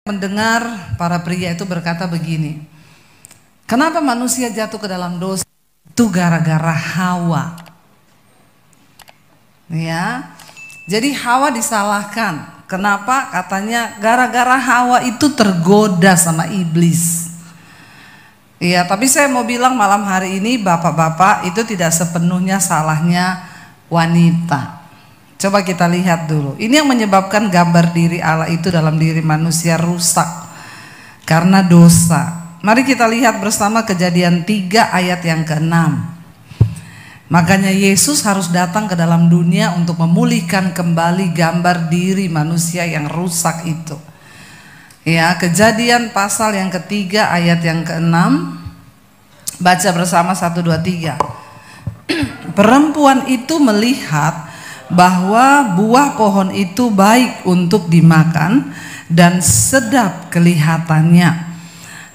Mendengar para pria itu berkata begini, kenapa manusia jatuh ke dalam dosa? Itu gara-gara Hawa. Ya, jadi Hawa disalahkan. Kenapa? Katanya gara-gara Hawa itu tergoda sama iblis. Iya, tapi saya mau bilang malam hari ini bapak-bapak itu tidak sepenuhnya salahnya wanita. Coba kita lihat dulu. Ini yang menyebabkan gambar diri Allah itu dalam diri manusia rusak karena dosa. Mari kita lihat bersama Kejadian 3 ayat yang ke-6. Makanya Yesus harus datang ke dalam dunia untuk memulihkan kembali gambar diri manusia yang rusak itu. Ya, Kejadian pasal yang ketiga ayat yang ke-6. Baca bersama 1, 2, 3. Perempuan itu melihat bahwa buah pohon itu baik untuk dimakan dan sedap kelihatannya.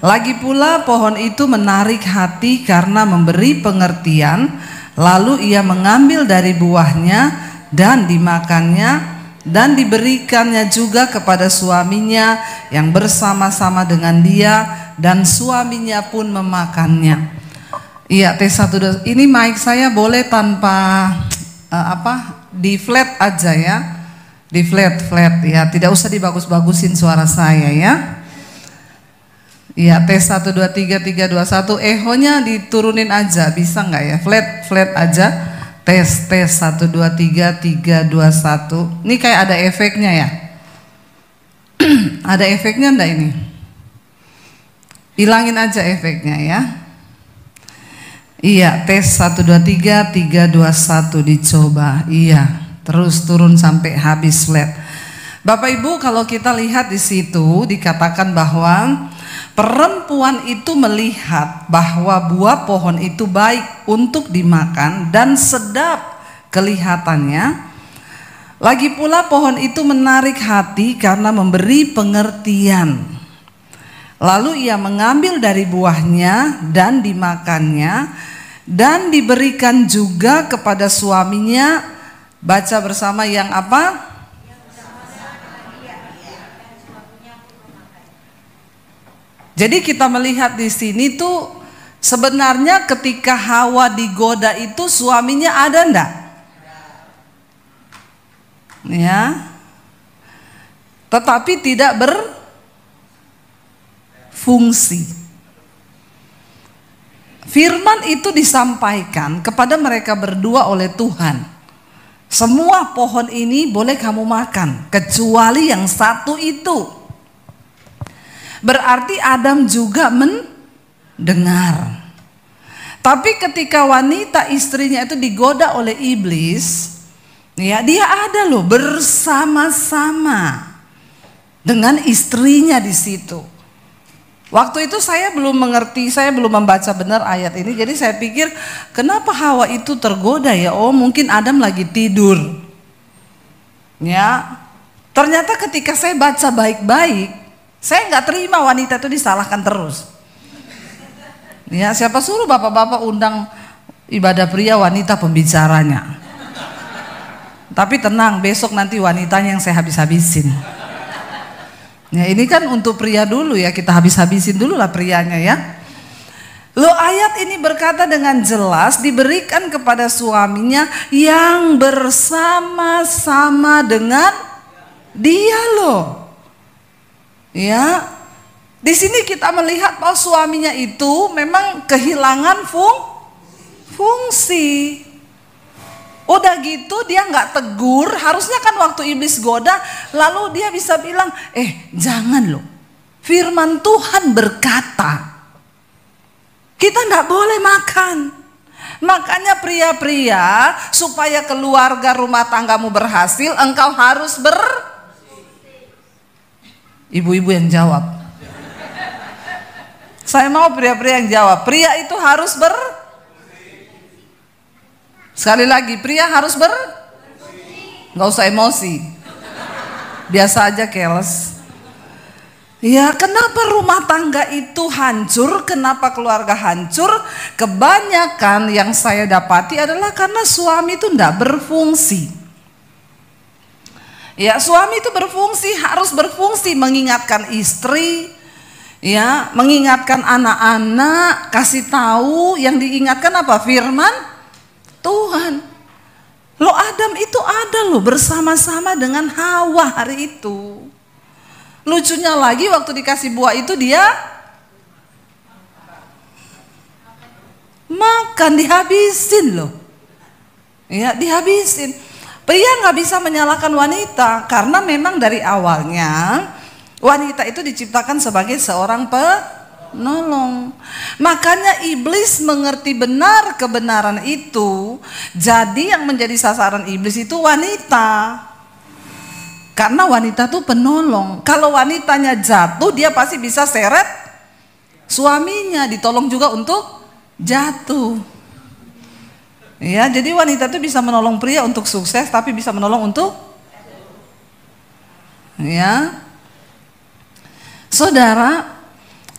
Lagi pula pohon itu menarik hati karena memberi pengertian. Lalu ia mengambil dari buahnya dan dimakannya dan diberikannya juga kepada suaminya yang bersama-sama dengan dia, dan suaminya pun memakannya. Iya, T1. Ini mic saya boleh tanpa di flat aja ya, di flat ya, tidak usah dibagus-bagusin suara saya ya. Iya, T1 2 3 3 2 1, ehonya diturunin aja, bisa nggak ya? Flat aja. Tes 1 2 3 3 2 1. Ini kayak ada efeknya ya. Ada efeknya enggak ini? Hilangin aja efeknya ya. Iya, tes 1 2 3 3 2 1 dicoba. Iya, terus turun sampai habis flat. Bapak Ibu, kalau kita lihat di situ dikatakan bahwa perempuan itu melihat bahwa buah pohon itu baik untuk dimakan dan sedap kelihatannya. Lagi pula pohon itu menarik hati karena memberi pengertian. Lalu ia mengambil dari buahnya dan dimakannya dan diberikan juga kepada suaminya. Baca bersama yang apa? Jadi kita melihat di sini tuh sebenarnya ketika Hawa digoda itu suaminya ada enggak? Ya. Tetapi tidak berfungsi. Firman itu disampaikan kepada mereka berdua oleh Tuhan. Semua pohon ini boleh kamu makan kecuali yang satu itu. Berarti Adam juga mendengar. Tapi ketika wanita istrinya itu digoda oleh iblis, ya dia ada loh bersama-sama dengan istrinya di situ. Waktu itu saya belum mengerti, saya belum membaca benar ayat ini. Jadi saya pikir kenapa Hawa itu tergoda ya? Oh mungkin Adam lagi tidur. Ya, ternyata ketika saya baca baik-baik, saya nggak terima wanita itu disalahkan terus. Ya, siapa suruh bapak-bapak undang ibadah pria wanita pembicaranya. Tapi tenang, besok nanti wanitanya yang saya habis-habisin. Ya, ini kan untuk pria dulu ya, kita habis-habisin dulu lah prianya ya. Loh, ayat ini berkata dengan jelas diberikan kepada suaminya yang bersama-sama dengan dia loh. Ya, di sini kita melihat bahwa suaminya itu memang kehilangan fungsi. Udah gitu dia nggak tegur, harusnya kan waktu iblis goda, lalu dia bisa bilang, jangan loh, firman Tuhan berkata, kita nggak boleh makan. Makanya pria-pria, supaya keluarga rumah tanggamu berhasil, engkau harus Ibu-ibu yang jawab. Saya mau pria-pria yang jawab. Pria itu harus Sekali lagi, pria harus nggak usah emosi. Biasa aja keles. Ya, kenapa rumah tangga itu hancur? Kenapa keluarga hancur? Kebanyakan yang saya dapati adalah karena suami itu enggak berfungsi. Ya, suami itu harus berfungsi mengingatkan istri, ya, mengingatkan anak-anak, kasih tahu, yang diingatkan apa? Firman Tuhan. Loh, Adam itu ada loh bersama-sama dengan Hawa hari itu. Lucunya lagi waktu dikasih buah itu dia makan, dihabisin loh. Ya, dihabisin. Pria nggak bisa menyalahkan wanita karena memang dari awalnya wanita itu diciptakan sebagai seorang penolong. Makanya iblis mengerti benar kebenaran itu. Jadi yang menjadi sasaran iblis itu wanita. Karena wanita itu penolong. Kalau wanitanya jatuh, dia pasti bisa seret suaminya, ditolong juga untuk jatuh. Ya, jadi wanita itu bisa menolong pria untuk sukses, tapi bisa menolong untuk, ya. Saudara,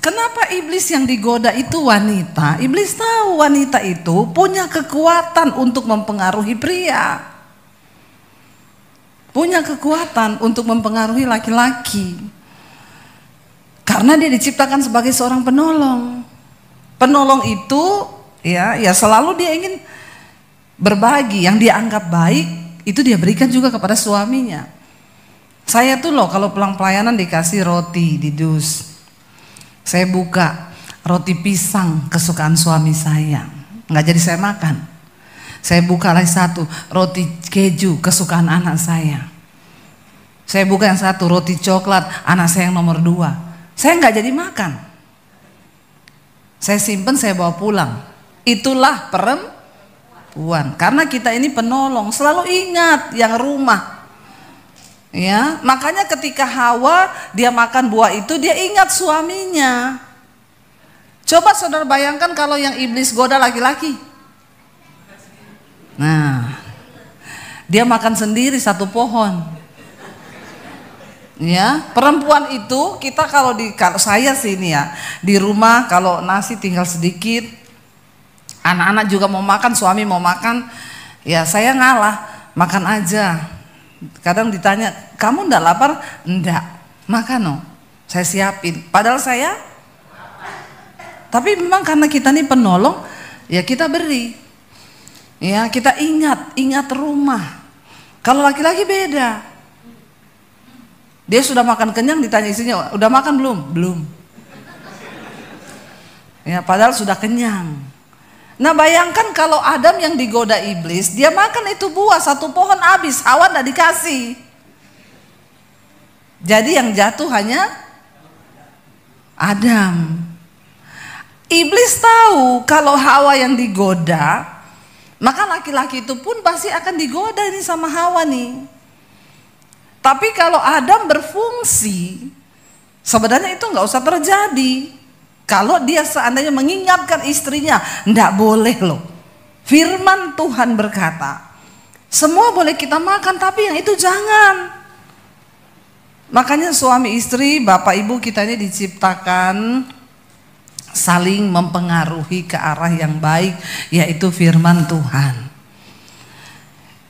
kenapa iblis yang digoda itu wanita? Iblis tahu wanita itu punya kekuatan untuk mempengaruhi pria. Punya kekuatan untuk mempengaruhi laki-laki. Karena dia diciptakan sebagai seorang penolong. Penolong itu ya selalu dia ingin berbagi, yang dia anggap baik itu dia berikan juga kepada suaminya. Saya tuh loh kalau pulang pelayanan dikasih roti di dus, saya buka roti pisang kesukaan suami saya, nggak jadi saya makan. Saya buka lagi satu roti keju kesukaan anak saya. Saya buka yang satu roti coklat anak saya yang nomor 2. Saya nggak jadi makan. Saya simpen, saya bawa pulang. Itulah perempuan. Karena kita ini penolong, selalu ingat yang rumah. Ya, makanya ketika Hawa dia makan buah itu, dia ingat suaminya. Coba saudara bayangkan kalau yang iblis goda laki-laki. Nah, dia makan sendiri satu pohon. Ya, perempuan itu kita kalau saya sih ini ya, di rumah kalau nasi tinggal sedikit, anak-anak juga mau makan, suami mau makan, ya saya ngalah, makan aja. Kadang ditanya, kamu enggak lapar? Enggak, makan no, saya siapin. Padahal saya, tapi memang karena kita ini penolong, ya kita beri. Ya kita ingat rumah. Kalau laki-laki beda. Dia sudah makan kenyang, ditanya istrinya, udah makan belum? Belum. Ya padahal sudah kenyang. Nah bayangkan kalau Adam yang digoda iblis, dia makan itu buah satu pohon habis, Hawa enggak dikasih. Jadi yang jatuh hanya Adam. Iblis tahu kalau Hawa yang digoda, maka laki-laki itu pun pasti akan digoda ini sama Hawa nih. Tapi kalau Adam berfungsi, sebenarnya itu nggak usah terjadi. Kalau dia seandainya mengingatkan istrinya, nggak boleh loh. Firman Tuhan berkata, semua boleh kita makan, tapi yang itu jangan. Makanya suami istri, bapak ibu kita ini diciptakan saling mempengaruhi ke arah yang baik, yaitu firman Tuhan.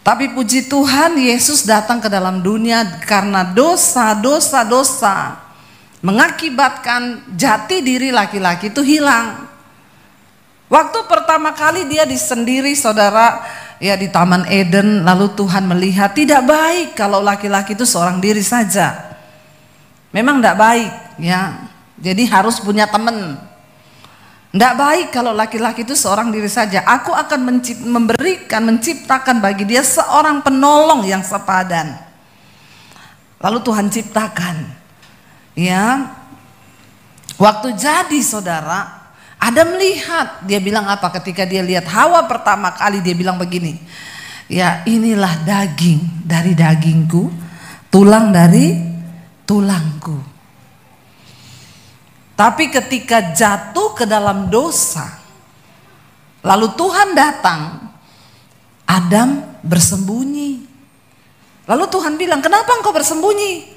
Tapi puji Tuhan, Yesus datang ke dalam dunia karena dosa mengakibatkan jati diri laki-laki itu hilang. Waktu pertama kali dia disendiri saudara, ya di Taman Eden, lalu Tuhan melihat tidak baik kalau laki-laki itu seorang diri saja. Memang tidak baik ya, jadi harus punya teman. Tidak baik kalau laki-laki itu seorang diri saja. Aku akan menciptakan bagi dia seorang penolong yang sepadan. Lalu Tuhan ciptakan. Ya, waktu jadi saudara, Adam melihat, dia bilang apa ketika dia lihat Hawa pertama kali, dia bilang begini, ya inilah daging dari dagingku, tulang dari tulangku. Tapi ketika jatuh ke dalam dosa, lalu Tuhan datang, Adam bersembunyi. Lalu Tuhan bilang, kenapa engkau bersembunyi?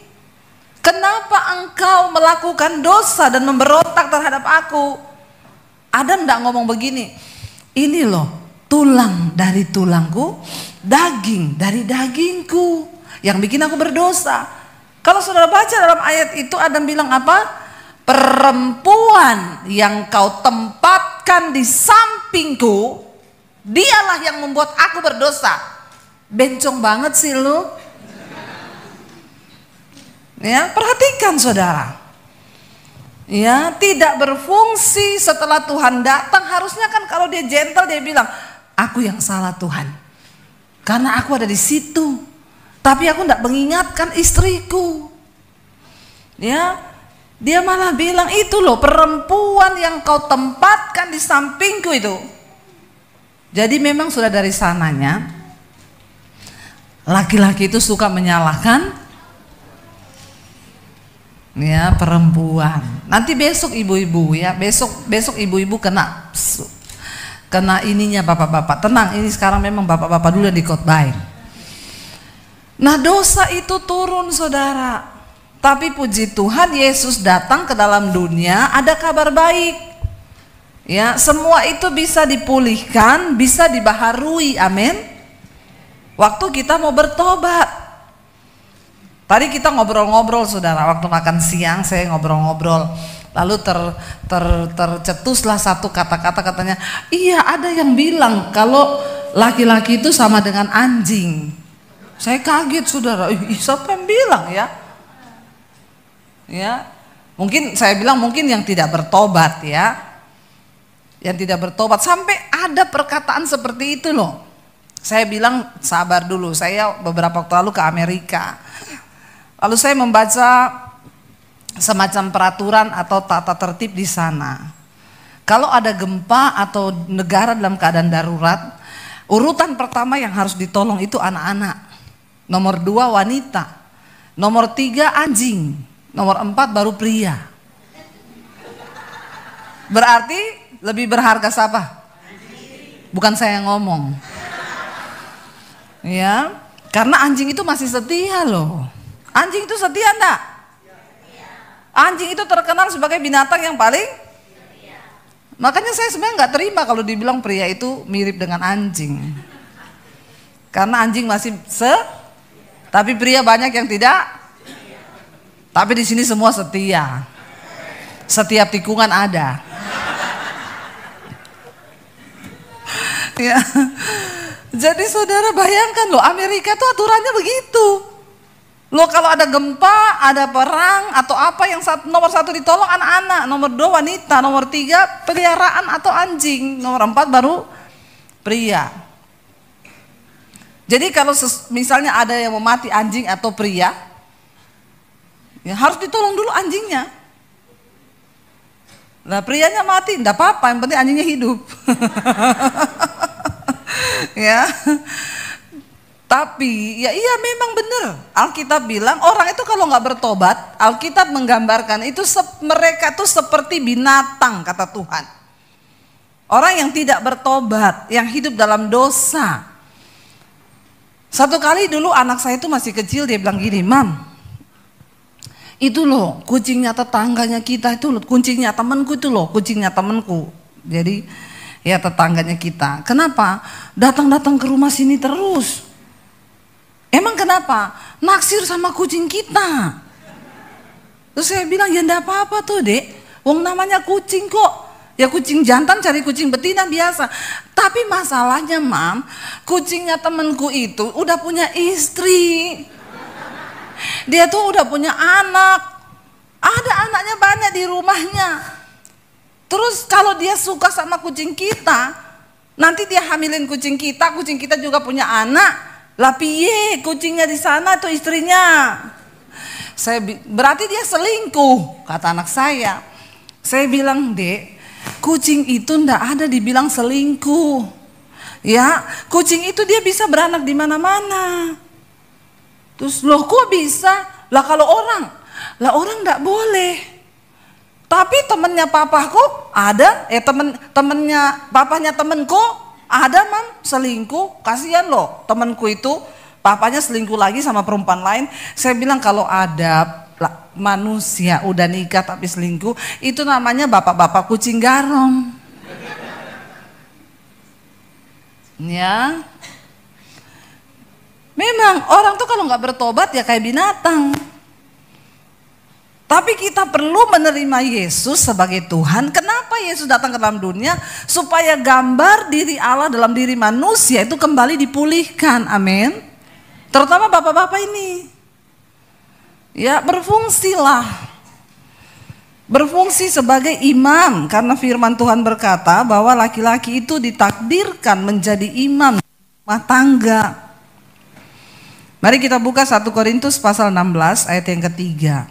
Kenapa engkau melakukan dosa dan memberontak terhadap aku? Adam tidak ngomong begini, ini loh tulang dari tulangku, daging dari dagingku. yang bikin aku berdosa. Kalau saudara baca dalam ayat itu Adam bilang apa? Perempuan yang kau tempatkan di sampingku, dialah yang membuat aku berdosa. Bencong banget sih lu. Ya, perhatikan saudara. Ya, tidak berfungsi setelah Tuhan datang. Harusnya kan kalau dia gentle dia bilang, aku yang salah Tuhan, karena aku ada di situ, tapi aku tidak mengingatkan istriku. Ya, dia malah bilang itu loh, perempuan yang kau tempatkan di sampingku itu. Jadi memang sudah dari sananya laki-laki itu suka menyalahkan ya perempuan. Nanti besok ibu-ibu ya, besok ibu-ibu kena ininya bapak-bapak. Tenang, ini sekarang memang bapak-bapak dulu yang dikhotbahin. Nah, dosa itu turun saudara. Tapi puji Tuhan, Yesus datang ke dalam dunia, ada kabar baik. Ya, semua itu bisa dipulihkan, bisa dibaharui. Amin. Waktu kita mau bertobat. Tadi kita ngobrol-ngobrol saudara, waktu makan siang saya ngobrol-ngobrol. Lalu tercetuslah satu kata-kata, katanya, iya ada yang bilang kalau laki-laki itu sama dengan anjing. Saya kaget saudara, siapa yang bilang ya? Ya, mungkin saya bilang mungkin yang tidak bertobat ya. Yang tidak bertobat, sampai ada perkataan seperti itu loh. Saya bilang sabar dulu, saya beberapa waktu lalu ke Amerika. Lalu saya membaca semacam peraturan atau tata tertib di sana. Kalau ada gempa atau negara dalam keadaan darurat, urutan pertama yang harus ditolong itu anak-anak. Nomor 2 wanita. Nomor 3 anjing. Nomor 4 baru pria. Berarti lebih berharga siapa? Bukan saya yang ngomong. Ya, karena anjing itu masih setia loh. Anjing itu setia enggak? Anjing itu terkenal sebagai binatang yang paling. Makanya saya sebenarnya nggak terima kalau dibilang pria itu mirip dengan anjing. Karena anjing masih tapi pria banyak yang tidak. Tapi di sini semua setia. Setiap tikungan ada. Ya. Jadi saudara bayangkan loh, Amerika tuh aturannya begitu. Loh, kalau ada gempa, ada perang atau apa, yang nomor 1 ditolong anak-anak, nomor 2 wanita, nomor 3 peliharaan atau anjing, nomor 4 baru pria. Jadi kalau misalnya ada yang mau mati anjing atau pria, ya harus ditolong dulu anjingnya. Nah, prianya mati, enggak apa-apa, yang penting anjingnya hidup. Ya. Tapi ya iya memang benar. Alkitab bilang orang itu kalau nggak bertobat, Alkitab menggambarkan itu mereka tuh seperti binatang, kata Tuhan. Orang yang tidak bertobat, yang hidup dalam dosa. Satu kali dulu anak saya itu masih kecil, dia bilang gini, Mam, itu loh kucingnya tetangganya kita itu loh, kucingnya temanku itu loh, kucingnya temanku. Jadi ya tetangganya kita. Kenapa? Datang-datang ke rumah sini terus. Emang kenapa? Naksir sama kucing kita. Terus saya bilang ya enggak apa-apa tuh dek, wong namanya kucing kok. Ya kucing jantan cari kucing betina biasa. Tapi masalahnya Mam, kucingnya temanku itu udah punya istri. Dia tuh udah punya anak. Ada anaknya banyak di rumahnya. Terus kalau dia suka sama kucing kita, nanti dia hamilin kucing kita juga punya anak. Lah piye kucingnya di sana tuh istrinya. Berarti dia selingkuh, kata anak saya. Saya bilang, Dek, kucing itu ndak ada dibilang selingkuh. Ya, kucing itu dia bisa beranak di mana-mana. Terus loh kok bisa? Lah kalau orang ndak boleh. Tapi temennya papaku ada, temennya papanya temenku ada Mam selingkuh, kasihan loh temanku itu papanya selingkuh lagi sama perempuan lain. Saya bilang kalau ada manusia udah nikah tapi selingkuh, itu namanya bapak-bapak kucing garong. Ya. Memang orang tuh kalau nggak bertobat ya kayak binatang. Tapi kita perlu menerima Yesus sebagai Tuhan. Kenapa Yesus datang ke dalam dunia? Supaya gambar diri Allah dalam diri manusia itu kembali dipulihkan. Amin. Terutama bapak-bapak ini. Ya, berfungsilah. Berfungsi sebagai imam. Karena firman Tuhan berkata bahwa laki-laki itu ditakdirkan menjadi imam rumah tangga. Mari kita buka 1 Korintus pasal 16 ayat yang ketiga.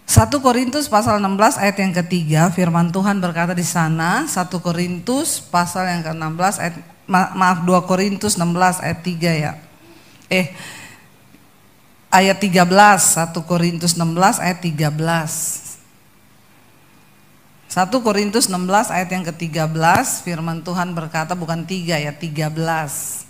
1 Korintus pasal 16 ayat yang ketiga, firman Tuhan berkata di sana, 1 Korintus pasal yang ke-16 ayat, maaf 2 Korintus 16 ayat 3 ya. Ayat 13, 1 Korintus 16 ayat 13. 1 Korintus 16 ayat yang ke-13, firman Tuhan berkata, bukan 3 ya, 13.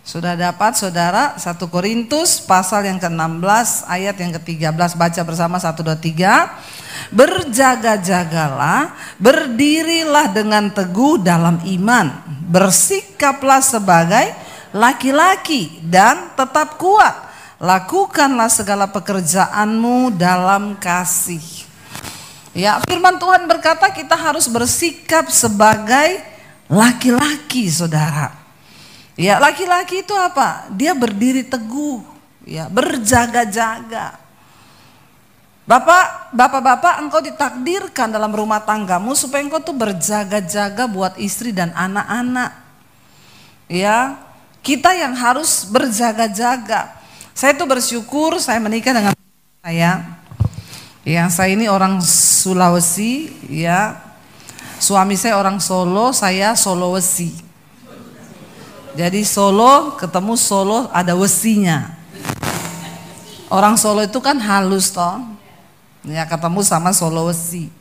Sudah dapat saudara 1 Korintus pasal yang ke-16 ayat yang ke-13, baca bersama 1, 2, 3. Berjaga-jagalah, berdirilah dengan teguh dalam iman, bersikaplah sebagai laki-laki dan tetap kuat, lakukanlah segala pekerjaanmu dalam kasih. Ya, firman Tuhan berkata kita harus bersikap sebagai laki-laki, saudara. Ya, laki-laki itu apa? Dia berdiri teguh, ya, berjaga-jaga. Bapak-bapak, engkau ditakdirkan dalam rumah tanggamu supaya engkau tuh berjaga-jaga buat istri dan anak-anak. Ya, kita yang harus berjaga-jaga. Saya tuh bersyukur saya menikah dengan saya. Ya, saya ini orang Sulawesi, ya. Suami saya orang Solo, saya Sulawesi. Jadi Solo ketemu Solo ada wesinya. Orang Solo itu kan halus toh. Ya, ketemu sama Sulawesi.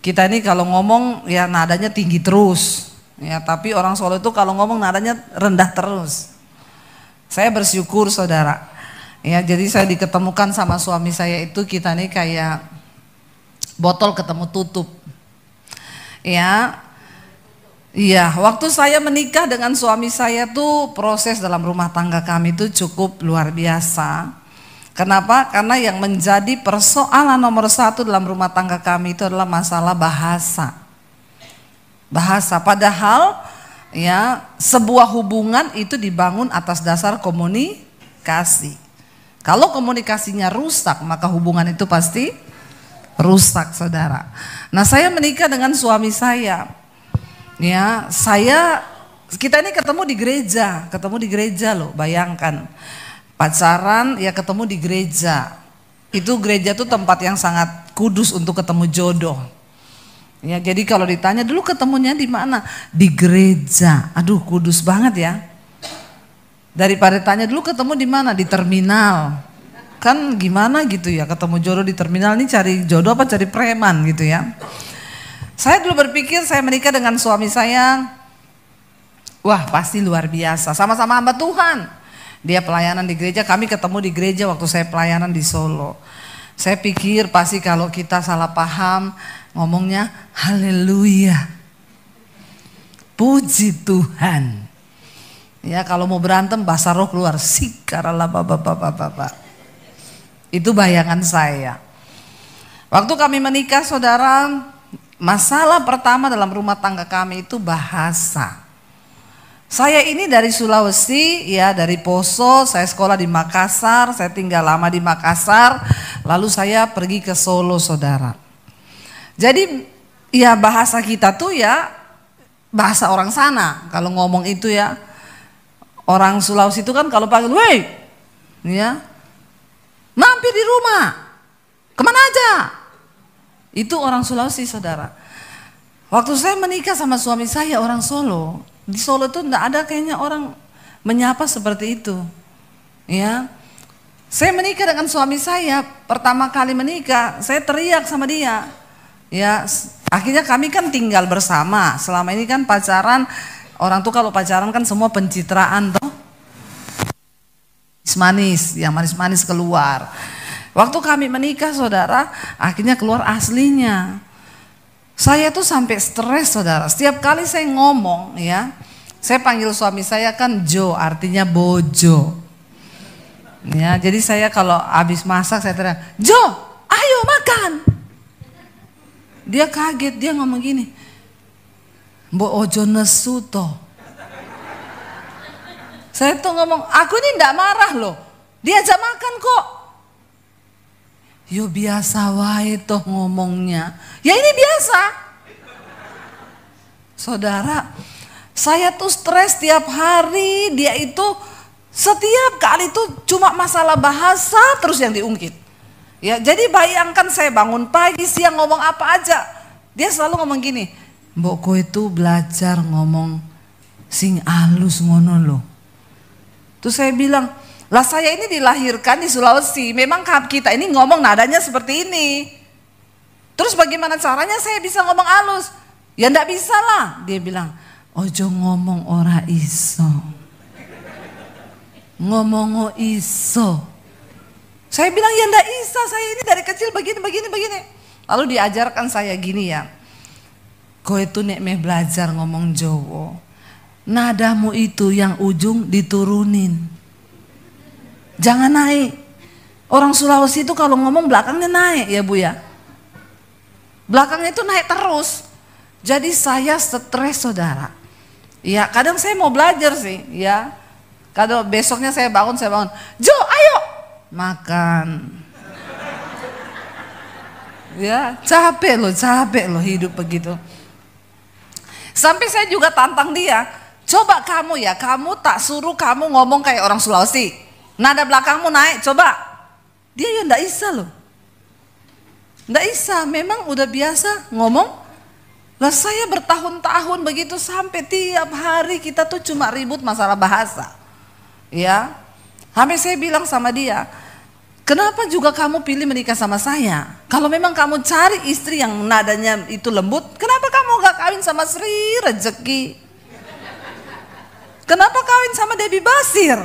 Kita ini kalau ngomong ya nadanya tinggi terus. Ya, tapi orang Solo itu kalau ngomong nadanya rendah terus. Saya bersyukur saudara. Ya, jadi saya diketemukan sama suami saya itu kita nih kayak botol ketemu tutup. Ya. Iya, waktu saya menikah dengan suami saya tuh proses dalam rumah tangga kami itu cukup luar biasa. Kenapa? Karena yang menjadi persoalan nomor 1 dalam rumah tangga kami itu adalah masalah bahasa. Bahasa, padahal ya sebuah hubungan itu dibangun atas dasar komunikasi. Kalau komunikasinya rusak, maka hubungan itu pasti rusak, saudara. Nah, saya menikah dengan suami saya. Ya, kita ini ketemu di gereja loh, bayangkan. Pacaran ya ketemu di gereja. Itu gereja tuh tempat yang sangat kudus untuk ketemu jodoh. Ya, jadi kalau ditanya dulu ketemunya di mana? Di gereja. Aduh, kudus banget ya. Daripada tanya dulu ketemu di mana? Di terminal. Kan gimana gitu ya, ketemu jodoh di terminal, ini cari jodoh apa cari preman gitu ya. Saya dulu berpikir saya menikah dengan suami saya, wah pasti luar biasa, sama-sama hamba Tuhan. Dia pelayanan di gereja, kami ketemu di gereja waktu saya pelayanan di Solo. Saya pikir pasti kalau kita salah paham, ngomongnya haleluya, puji Tuhan. Ya, kalau mau berantem bahasa roh keluar, sikaralah bapak. Itu bayangan saya. Waktu kami menikah saudara, masalah pertama dalam rumah tangga kami itu bahasa. Saya ini dari Sulawesi, ya dari Poso, saya sekolah di Makassar, saya tinggal lama di Makassar, lalu saya pergi ke Solo, saudara. Jadi ya bahasa kita tuh ya bahasa orang sana. Kalau ngomong itu ya, orang Sulawesi itu kan kalau panggil, woi, ya, mampir di rumah, kemana aja? Itu orang Sulawesi, saudara. Waktu saya menikah sama suami saya orang Solo, di Solo itu enggak ada kayaknya orang menyapa seperti itu. Ya, saya menikah dengan suami saya, pertama kali menikah, saya teriak sama dia. Ya, akhirnya kami kan tinggal bersama. Selama ini kan pacaran, orang tuh kalau pacaran kan semua pencitraan toh. Manis, yang manis-manis keluar. Waktu kami menikah saudara, akhirnya keluar aslinya. Saya tuh sampai stres saudara, setiap kali saya ngomong ya, saya panggil suami saya kan Jo, artinya bojo. Ya, jadi saya kalau habis masak saya teriak, Jo, ayo makan. Dia kaget, dia ngomong gini, Mbok ojo nesu toh. Saya tuh ngomong, aku ini ndak marah loh, diajak makan kok. Yo biasa wae toh ngomongnya. Ya ini biasa. Saudara, saya tuh stres tiap hari, dia itu setiap kali itu cuma masalah bahasa terus yang diungkit. Ya, jadi bayangkan saya bangun pagi, siang ngomong apa aja. Dia selalu ngomong gini, Mbok kowe itu belajar ngomong sing alus ngono loh. Terus saya bilang, lah saya ini dilahirkan di Sulawesi, memang kita ini ngomong nadanya seperti ini. Terus bagaimana caranya saya bisa ngomong halus? Ya ndak bisa lah. Dia bilang, ojo ngomong ora iso. Ngomong iso. Saya bilang ya ndak bisa, saya ini dari kecil begini. Lalu diajarkan saya gini ya, kowe itu nek meh belajar ngomong Jawa, nadamu itu yang ujung diturunin. Jangan naik. Orang Sulawesi itu kalau ngomong belakangnya naik ya Bu ya. Belakangnya itu naik terus. Jadi saya stres saudara. Ya kadang saya mau belajar sih ya. Kadang besoknya saya bangun. Jo ayo makan. Ya capek loh hidup begitu. Sampai saya juga tantang dia. Coba kamu ya, kamu tak suruh kamu ngomong kayak orang Sulawesi. Nada belakangmu naik, coba. Dia ya ndak bisa loh. Ndak bisa, memang udah biasa ngomong. Lah saya bertahun-tahun begitu sampai tiap hari kita tuh cuma ribut masalah bahasa. Ya. Sampai saya bilang sama dia, kenapa juga kamu pilih menikah sama saya? Kalau memang kamu cari istri yang nadanya itu lembut, kenapa kamu gak kawin sama Sri Rezeki? Kenapa kawin sama Debbie Basir?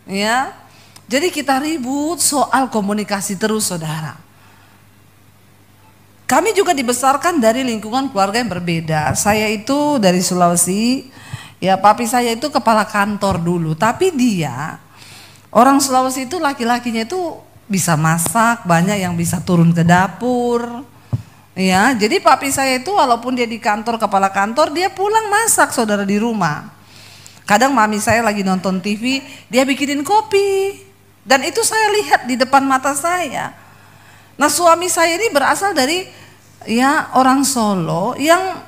Ya, jadi kita ribut soal komunikasi terus saudara. Kami juga dibesarkan dari lingkungan keluarga yang berbeda. Saya itu dari Sulawesi, ya papi saya itu kepala kantor dulu. Tapi dia, orang Sulawesi itu laki-lakinya itu bisa masak, banyak yang bisa turun ke dapur. Ya, jadi papi saya itu walaupun dia di kantor, kepala kantor, dia pulang masak saudara di rumah. Kadang mami saya lagi nonton TV, dia bikinin kopi. Dan itu saya lihat di depan mata saya. Nah suami saya ini berasal dari ya orang Solo yang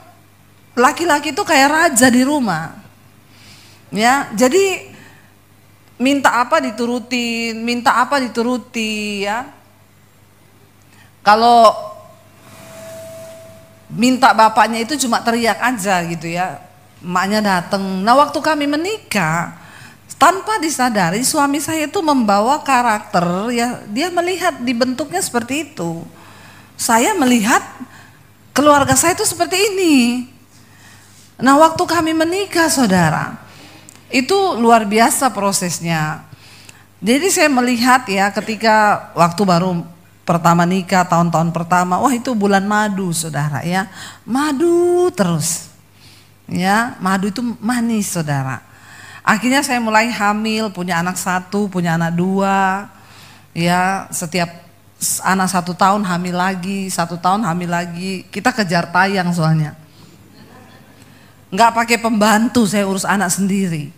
laki-laki itu kayak raja di rumah. Ya, jadi minta apa dituruti ya. Kalau minta bapaknya itu cuma teriak aja gitu ya. Emaknya datang. Nah waktu kami menikah, tanpa disadari suami saya itu membawa karakter ya, dia melihat dibentuknya seperti itu. Saya melihat keluarga saya itu seperti ini. Nah waktu kami menikah saudara, itu luar biasa prosesnya. Jadi saya melihat ya ketika waktu baru pertama nikah, tahun-tahun pertama, wah itu bulan madu saudara ya, madu terus. Ya, madu itu manis saudara. Akhirnya saya mulai hamil, punya anak 1, punya anak 2. Ya, setiap anak 1 tahun hamil lagi, 1 tahun hamil lagi. Kita kejar tayang soalnya. Nggak pakai pembantu, saya urus anak sendiri.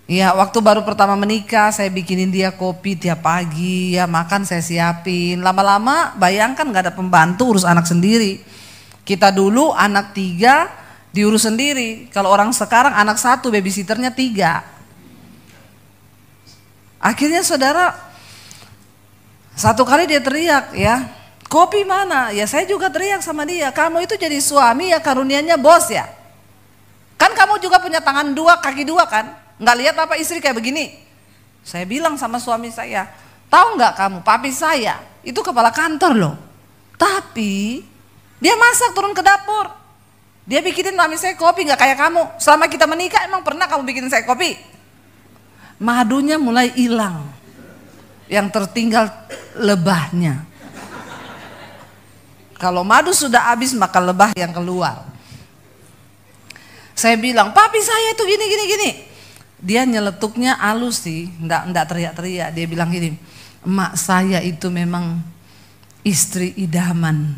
Ya, waktu baru pertama menikah, saya bikinin dia kopi tiap pagi, ya makan saya siapin. Lama-lama bayangkan nggak ada pembantu, urus anak sendiri. Kita dulu anak 3 diurus sendiri. Kalau orang sekarang anak 1, babysitternya 3. Akhirnya saudara, satu kali dia teriak ya, kopi mana? Ya saya juga teriak sama dia, kamu itu jadi suami ya karunianya bos ya. Kan kamu juga punya tangan 2, kaki 2 kan? Nggak lihat apa istri kayak begini? Saya bilang sama suami saya, tahu nggak kamu, papi saya itu kepala kantor loh. Tapi dia masak turun ke dapur. Dia bikinin mami saya kopi nggak kayak kamu. Selama kita menikah emang pernah kamu bikin saya kopi? Madunya mulai hilang. Yang tertinggal lebahnya. Kalau madu sudah habis maka lebah yang keluar. Saya bilang, papi saya itu gini. Dia nyeletuknya halus sih, enggak teriak-teriak. Dia bilang gini, emak saya itu memang istri idaman.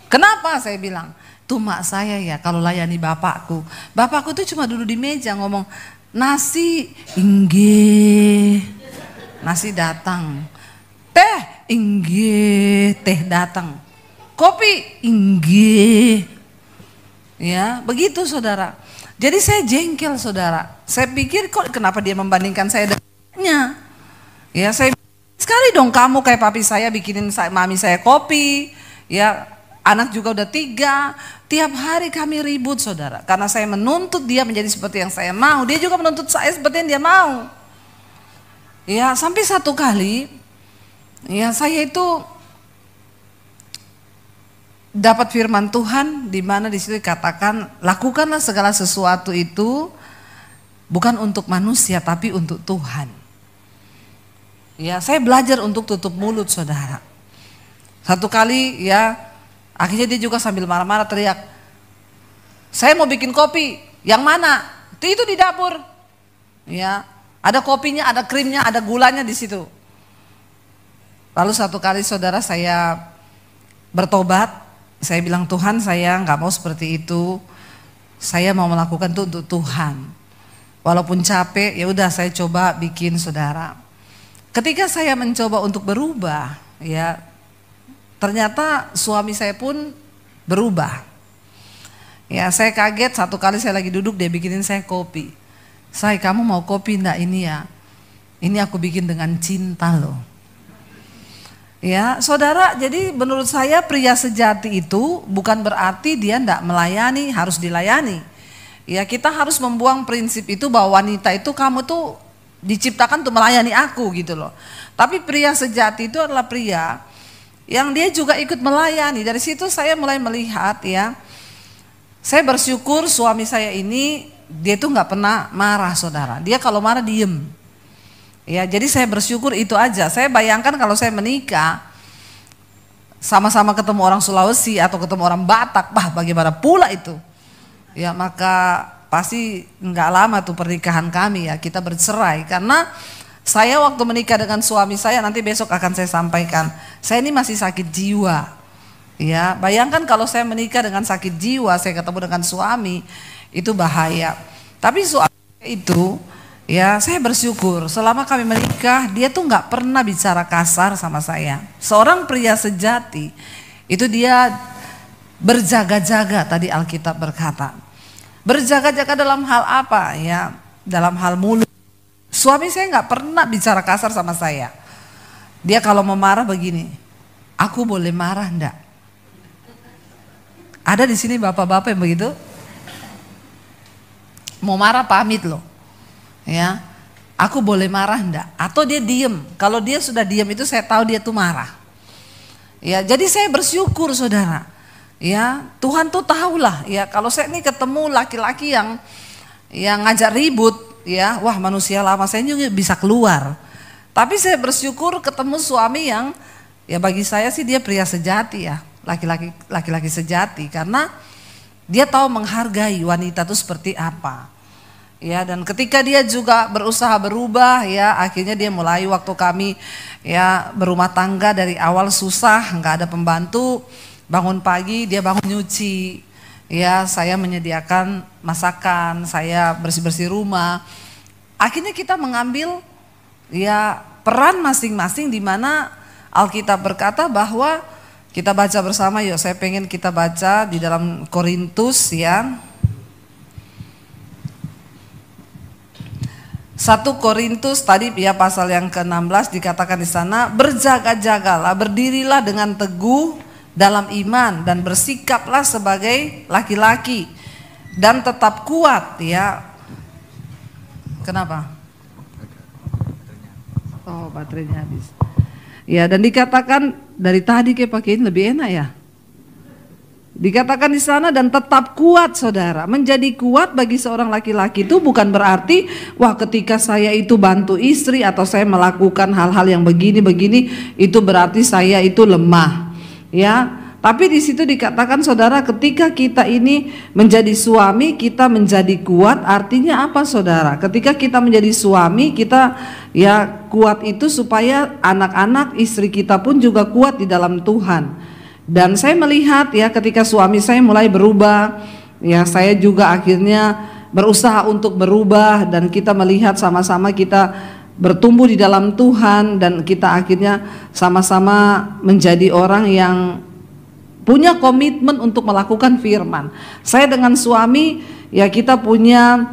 Kenapa? Saya bilang, tuh mak saya ya kalau layani bapakku. Bapakku tuh cuma duduk di meja ngomong, nasi, inggih. Nasi datang. Teh, inggih, teh datang. Kopi, inggih. Ya, begitu saudara. Jadi saya jengkel saudara. Saya pikir kok kenapa dia membandingkan saya dengannya. Ya, saya sekali dong kamu kayak papi saya bikinin mami saya kopi. Ya, anak juga udah 3. Tiap hari kami ribut saudara. Karena saya menuntut dia menjadi seperti yang saya mau. Dia juga menuntut saya seperti yang dia mau. Ya, sampai satu kali ya saya itu dapat firman Tuhan di mana di situ dikatakan lakukanlah segala sesuatu itu bukan untuk manusia tapi untuk Tuhan. Ya, saya belajar untuk tutup mulut saudara. Satu kali ya akhirnya dia juga sambil marah-marah teriak, saya mau bikin kopi, yang mana? Itu di dapur. Ya, ada kopinya, ada krimnya, ada gulanya di situ. Lalu satu kali saudara saya bertobat. Saya bilang, Tuhan saya nggak mau seperti itu. Saya mau melakukan itu untuk Tuhan. Walaupun capek, ya udah saya coba bikin saudara. Ketika saya mencoba untuk berubah, ya ternyata suami saya pun berubah. Ya saya kaget satu kali saya lagi duduk dia bikinin saya kopi. Say, kamu mau kopi enggak ini ya? Ini aku bikin dengan cinta loh. Ya, saudara, jadi menurut saya pria sejati itu bukan berarti dia tidak melayani, harus dilayani. Ya, kita harus membuang prinsip itu bahwa wanita itu kamu tuh diciptakan untuk melayani aku gitu loh. Tapi pria sejati itu adalah pria yang dia juga ikut melayani. Dari situ saya mulai melihat ya, saya bersyukur suami saya ini dia tuh nggak pernah marah saudara. Dia kalau marah diem. Ya, jadi saya bersyukur itu aja. Saya bayangkan kalau saya menikah sama-sama ketemu orang Sulawesi atau ketemu orang Batak, bagaimana pula itu. Ya, maka pasti nggak lama tuh pernikahan kami ya, kita bercerai karena saya waktu menikah dengan suami saya nanti besok akan saya sampaikan. Saya ini masih sakit jiwa. Ya, bayangkan kalau saya menikah dengan sakit jiwa, saya ketemu dengan suami, itu bahaya. Tapi suami itu ya saya bersyukur selama kami menikah dia tuh nggak pernah bicara kasar sama saya. Seorang pria sejati itu dia berjaga-jaga, tadi Alkitab berkata. Berjaga-jaga dalam hal apa ya? Dalam hal mulut. Suami saya nggak pernah bicara kasar sama saya. Dia kalau mau marah begini, aku boleh marah enggak? Ada di sini bapak-bapak yang begitu? Mau marah pamit loh. Ya, aku boleh marah enggak? Atau dia diem. Kalau dia sudah diem itu saya tahu dia tuh marah. Ya, jadi saya bersyukur saudara. Ya, Tuhan tuh tahulah. Ya, kalau saya ini ketemu laki-laki yang ngajak ribut, ya, wah manusia lama saya juga bisa keluar. Tapi saya bersyukur ketemu suami yang, ya bagi saya sih dia pria sejati ya, laki-laki sejati karena dia tahu menghargai wanita itu seperti apa. Ya, dan ketika dia juga berusaha berubah ya, akhirnya dia mulai waktu kami ya berumah tangga dari awal susah, nggak ada pembantu, bangun pagi dia bangun nyuci. Ya, saya menyediakan masakan, saya bersih-bersih rumah. Akhirnya kita mengambil ya peran masing-masing di mana Alkitab berkata bahwa kita baca bersama yuk, saya pengen kita baca di dalam Korintus ya. 1 Korintus tadi ya pasal yang ke-16 dikatakan di sana, berjaga-jagalah, berdirilah dengan teguh dalam iman dan bersikaplah sebagai laki-laki dan tetap kuat ya. Kenapa? Oh, baterainya habis. Ya, dan dikatakan dari tadi kayak pakein lebih enak ya. Dikatakan di sana dan tetap kuat saudara. Menjadi kuat bagi seorang laki-laki itu bukan berarti wah ketika saya itu bantu istri atau saya melakukan hal-hal yang begini-begini itu berarti saya itu lemah. Ya, Tapi di situ dikatakan saudara, ketika kita ini menjadi suami, kita menjadi kuat. Artinya apa saudara? Ketika kita menjadi suami, kita ya kuat itu supaya anak-anak istri kita pun juga kuat di dalam Tuhan. Dan saya melihat ya ketika suami saya mulai berubah, ya saya juga akhirnya berusaha untuk berubah, dan kita melihat sama-sama kita bertumbuh di dalam Tuhan, dan kita akhirnya sama-sama menjadi orang yang punya komitmen untuk melakukan firman. Saya dengan suami ya kita punya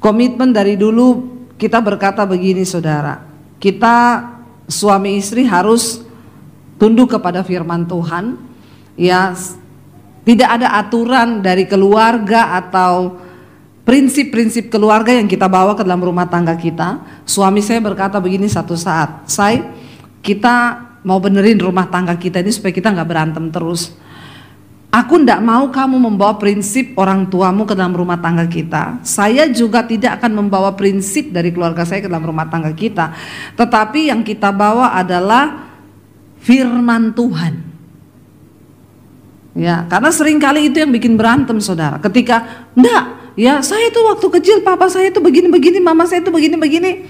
komitmen dari dulu. Kita berkata begini saudara, kita suami istri harus tunduk kepada firman Tuhan. Ya, tidak ada aturan dari keluarga atau prinsip-prinsip keluarga yang kita bawa ke dalam rumah tangga kita. Suami saya berkata begini satu saat, kita mau benerin rumah tangga kita ini supaya kita nggak berantem terus. Aku tidak mau kamu membawa prinsip orang tuamu ke dalam rumah tangga kita. Saya juga tidak akan membawa prinsip dari keluarga saya ke dalam rumah tangga kita. Tetapi yang kita bawa adalah firman Tuhan. Ya, karena seringkali itu yang bikin berantem saudara. Ketika enggak, ya saya itu waktu kecil papa saya itu begini-begini, mama saya itu begini-begini.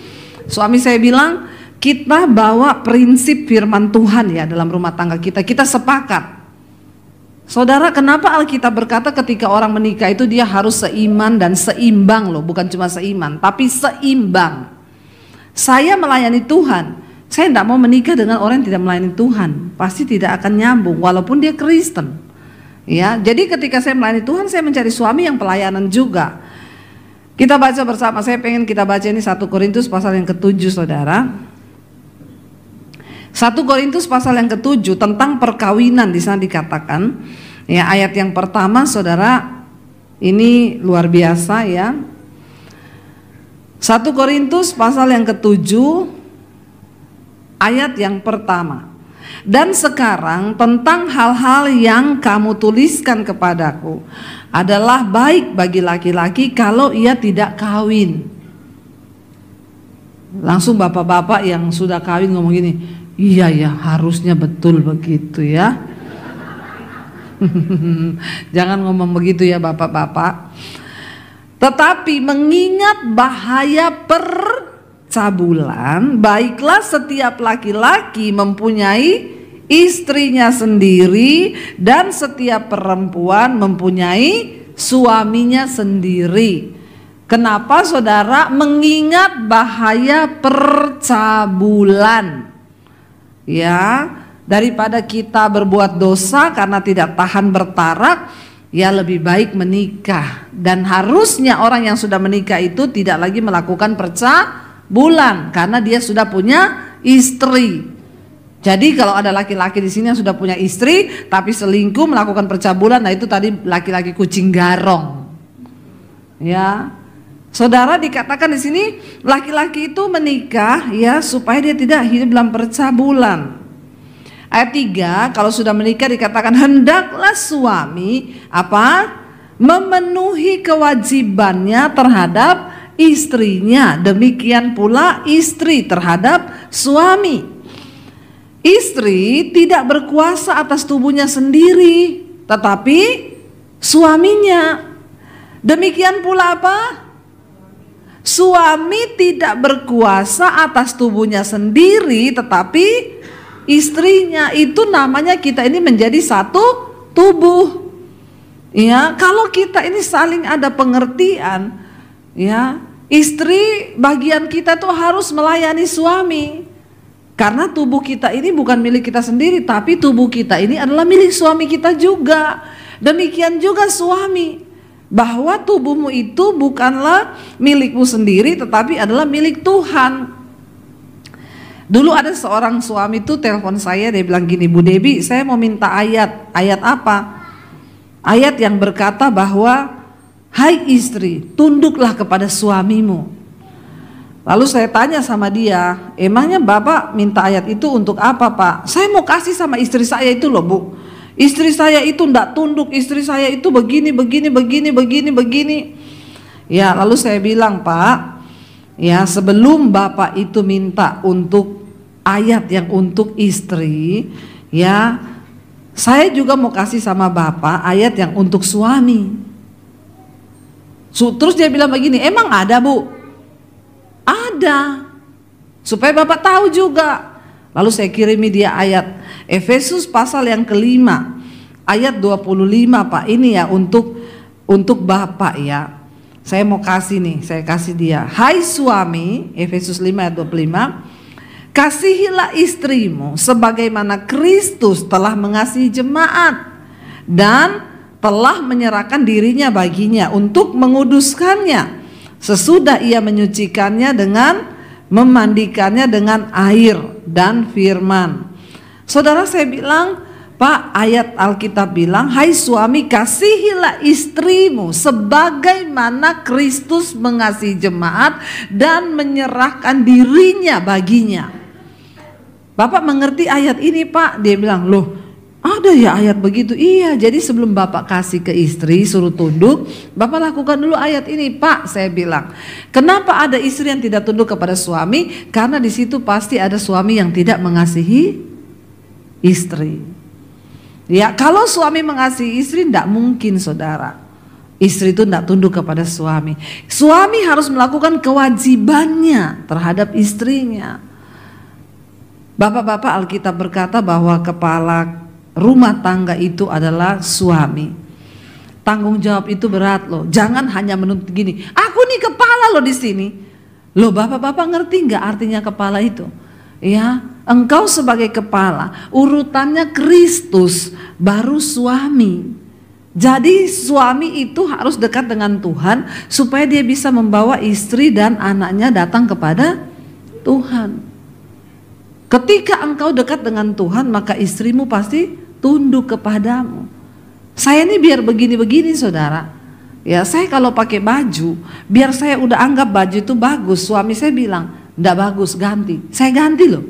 Suami saya bilang, kita bawa prinsip firman Tuhan ya dalam rumah tangga kita. Kita sepakat. Saudara, kenapa Alkitab berkata ketika orang menikah itu dia harus seiman dan seimbang loh, bukan cuma seiman, tapi seimbang. Saya melayani Tuhan, saya tidak mau menikah dengan orang yang tidak melayani Tuhan, pasti tidak akan nyambung walaupun dia Kristen. Ya, jadi ketika saya melayani Tuhan, saya mencari suami yang pelayanan juga. Kita baca bersama, saya pengen kita baca ini 1 Korintus pasal yang ke-7 saudara. 1 Korintus pasal yang ke-7 tentang perkawinan, di sana dikatakan ya, ayat yang pertama saudara, ini luar biasa ya. 1 Korintus pasal yang ke-7 ayat yang pertama. Dan sekarang tentang hal-hal yang kamu tuliskan kepadaku adalah baik bagi laki-laki kalau ia tidak kawin. Langsung bapak-bapak yang sudah kawin ngomong gini, iya ya harusnya betul begitu ya. Jangan ngomong begitu ya bapak-bapak. Tetapi mengingat bahaya percabulan, baiklah setiap laki-laki mempunyai istrinya sendiri dan setiap perempuan mempunyai suaminya sendiri. Kenapa saudara? Mengingat bahaya percabulan. Ya, daripada kita berbuat dosa karena tidak tahan bertarak, ya lebih baik menikah. Dan harusnya orang yang sudah menikah itu tidak lagi melakukan percabulan karena dia sudah punya istri. Jadi kalau ada laki-laki di sini yang sudah punya istri tapi selingkuh melakukan percabulan, nah itu tadi laki-laki kucing garong. Ya. Saudara, dikatakan di sini laki-laki itu menikah ya supaya dia tidak hidup dalam percabulan. Ayat 3, kalau sudah menikah dikatakan hendaklah suami apa? Memenuhi kewajibannya terhadap istrinya, demikian pula istri terhadap suami. Istri tidak berkuasa atas tubuhnya sendiri, tetapi suaminya. Demikian pula apa? Suami tidak berkuasa atas tubuhnya sendiri, tetapi istrinya. Itu namanya kita ini menjadi satu tubuh. Ya, kalau kita ini saling ada pengertian, ya, istri bagian kita tuh harus melayani suami. Karena tubuh kita ini bukan milik kita sendiri, tapi tubuh kita ini adalah milik suami kita juga. Demikian juga suami, bahwa tubuhmu itu bukanlah milikmu sendiri, tetapi adalah milik Tuhan. Dulu ada seorang suami itu telepon saya, dia bilang gini, Bu Debi, saya mau minta ayat. Ayat apa? Ayat yang berkata bahwa, hai istri, tunduklah kepada suamimu. Lalu saya tanya sama dia, emangnya Bapak minta ayat itu untuk apa Pak? Saya mau kasih sama istri saya itu loh Bu. Istri saya itu ndak tunduk, istri saya itu begini. Ya, lalu saya bilang, Pak, ya sebelum Bapak itu minta untuk ayat yang untuk istri, ya Saya juga mau kasih sama Bapak ayat yang untuk suami. Terus dia bilang begini, emang ada Bu? Ada. Supaya Bapak tahu juga. Lalu saya kirimi dia ayat Efesus pasal yang kelima ayat 25 Pak. Ini ya untuk Bapak ya. Saya mau kasih nih, saya kasih dia. Hai suami, Efesus 5 ayat 25. Kasihilah istrimu sebagaimana Kristus telah mengasihi jemaat dan telah menyerahkan dirinya baginya untuk menguduskannya sesudah ia menyucikannya dengan memandikannya dengan air dan firman. Saudara, saya bilang, Pak, ayat Alkitab bilang, hai suami kasihilah istrimu sebagaimana Kristus mengasihi jemaat dan menyerahkan dirinya baginya. Bapak mengerti ayat ini Pak? Dia bilang, loh ada ya ayat begitu? Iya, jadi sebelum Bapak kasih ke istri suruh tunduk, Bapak lakukan dulu ayat ini Pak. Saya bilang, kenapa ada istri yang tidak tunduk kepada suami? Karena di situ pasti ada suami yang tidak mengasihi istri. Ya, kalau suami mengasihi istri tidak mungkin saudara istri itu tidak tunduk kepada suami. Suami harus melakukan kewajibannya terhadap istrinya. Bapak-bapak, Alkitab berkata bahwa kepala rumah tangga itu adalah suami. Tanggung jawab itu berat loh. Jangan hanya menuntut gini, aku nih kepala loh di sini. Loh bapak-bapak ngerti nggak artinya kepala itu? Ya, engkau sebagai kepala, urutannya Kristus, baru suami. Jadi suami itu harus dekat dengan Tuhan supaya dia bisa membawa istri dan anaknya datang kepada Tuhan. Ketika engkau dekat dengan Tuhan, maka istrimu pasti tunduk kepadamu. Saya ini biar begini-begini saudara. Ya, saya kalau pakai baju, biar saya udah anggap baju itu bagus. Suami saya bilang, enggak bagus, ganti. Saya ganti loh.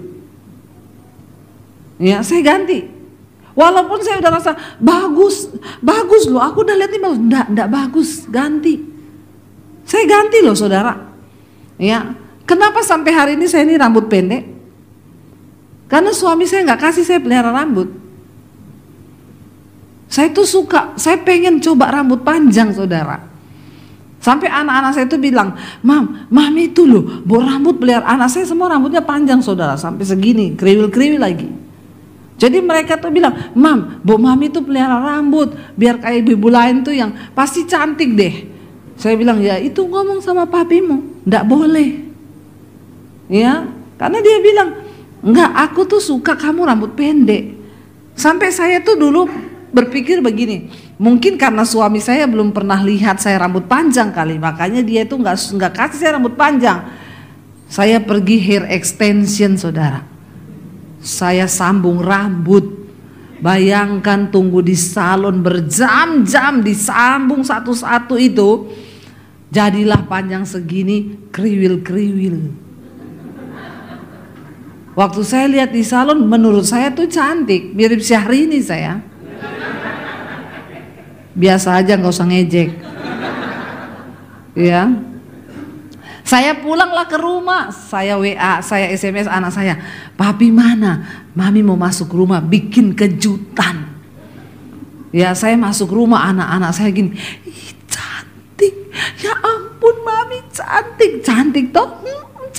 Ya, saya ganti. Walaupun saya udah rasa bagus loh. Aku udah lihat ini bagus, enggak bagus, ganti. Saya ganti loh saudara. Ya, kenapa sampai hari ini saya ini rambut pendek? Karena suami saya nggak kasih saya pelihara rambut. Saya tuh suka, saya pengen coba rambut panjang saudara. Sampai anak-anak saya tuh bilang, mami itu loh, bawa rambut pelihara. Anak saya semua rambutnya panjang saudara, sampai segini, kriwil-kriwil lagi. Jadi mereka tuh bilang, mami tuh pelihara rambut, biar kayak ibu lain tuh yang pasti cantik deh. Saya bilang, ya itu ngomong sama papimu, nggak boleh. Ya, karena dia bilang, enggak, aku tuh suka kamu rambut pendek. Sampai saya tuh dulu berpikir begini, mungkin karena suami saya belum pernah lihat saya rambut panjang kali, makanya dia itu enggak kasih saya rambut panjang. Saya pergi hair extension saudara. Saya sambung rambut. Bayangkan tunggu di salon berjam-jam disambung satu-satu itu. Jadilah panjang segini, kriwil-kriwil. Waktu saya lihat di salon, menurut saya tuh cantik, mirip Syahrini saya. Biasa aja, nggak usah ngejek. Ya, saya pulanglah ke rumah, saya WA, saya SMS anak saya, papi mana? Mami mau masuk rumah, bikin kejutan. Ya, saya masuk rumah, anak-anak saya gini, ih cantik, ya ampun mami cantik, cantik toh.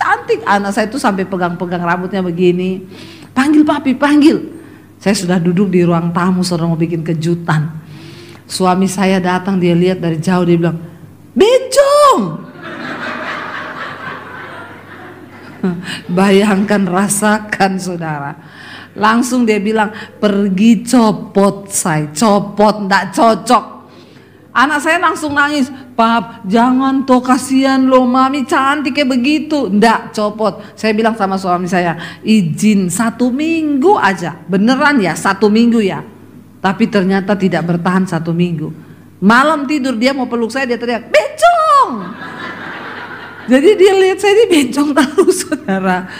Cantik, anak saya tuh sampai pegang-pegang rambutnya begini. Panggil papi, panggil. Saya sudah duduk di ruang tamu, saudara mau bikin kejutan. Suami saya datang, dia lihat dari jauh, dia bilang, bencong. Bayangkan, rasakan saudara. Langsung dia bilang, pergi copot saya, copot, ndak cocok. Anak saya langsung nangis, pap jangan toh, kasihan loh mami cantik kayak begitu. Ndak, copot. Saya bilang sama suami saya, izin 1 minggu aja, beneran ya 1 minggu ya. Tapi ternyata tidak bertahan 1 minggu. Malam tidur dia mau peluk saya, dia teriak, bencong. Jadi dia lihat saya ini bencong terus saudara.